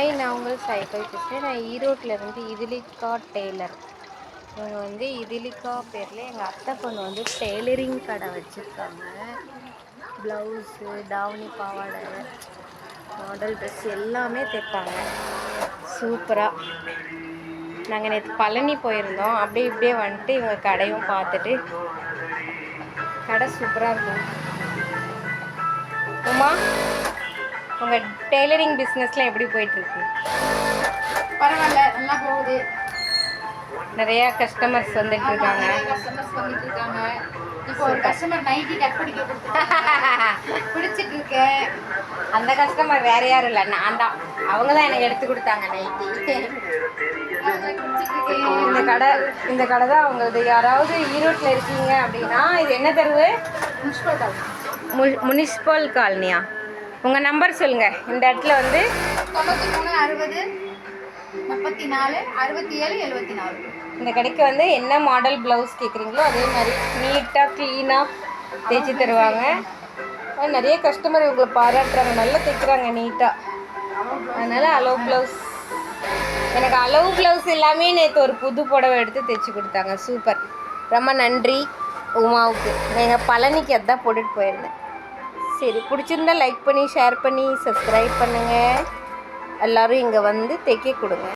Hi, நான் உங்கள் cycle பேசுகிறேன். நான் ஈரோட்டிலேருந்து இதிலிகா டெய்லர். இவங்க வந்து இதிலிகா பேரில் எங்கள் அத்தை பொண்ணு வந்து டெய்லரிங் கடை வச்சுருக்காங்க. ப்ளவுஸு, தாவணி, பாவாடை, மாடல் ட்ரெஸ் எல்லாமே தைப்பாங்க சூப்பராக. நாங்கள் நேற்று பழனி போயிருந்தோம். அப்படியே இப்படியே வந்துட்டு இவங்க கடையும் பார்த்துட்டு, கடை சூப்பராக இருக்கும். உமா, உங்கள் டெய்லரிங் பிஸ்னஸ்லாம் எப்படி போயிட்டுருக்கு? பரவாயில்ல, நல்லா போகுது. நிறையா கஸ்டமர்ஸ் வந்துட்டு இருக்காங்க. இப்போ ஒரு கஸ்டமர் நைட்டி கட் பண்ணிக்க பிடிச்சிட்டு இருக்கேன். அந்த கஸ்டமர் வேற யாரும் இல்லை, நான் தான். அவங்க தான் எனக்கு எடுத்து கொடுத்தாங்க நைட்டி. இந்த கடை தான் அவங்களது. யாராவது ஈரோட்டில் இருக்கீங்க அப்படின்னா, இது என்ன தெருவு? முனிசிபல் காலனியா? உங்கள் நம்பர் சொல்லுங்கள். இந்த இடத்துல வந்து 93 60 34 67 74. இந்த கடைக்கு வந்து என்ன மாடல் ப்ளவுஸ் கேட்குறீங்களோ அதே மாதிரி நீட்டாக க்ளீனாக தைச்சி தருவாங்க. நிறைய கஸ்டமர் இவங்களை பாராட்டுறாங்க, நல்லா தைக்கிறாங்க நீட்டாக. அதனால் அளவு ப்ளவுஸ், எனக்கு அளவு ப்ளவுஸ் எல்லாமே நேற்று ஒரு புது புடவை எடுத்து தைச்சி கொடுத்தாங்க. சூப்பர், ரொம்ப நன்றி உமாவுக்கு. எங்கள் பழனிக்கு அதான் போட்டுட்டு போயிருந்தேன். சரி, பிடிச்சிருந்தா லைக் பண்ணி, ஷேர் பண்ணி, சப்ஸ்கிரைப் பண்ணுங்கள். எல்லோரும் இங்கே வந்து தைக்க கொடுங்க.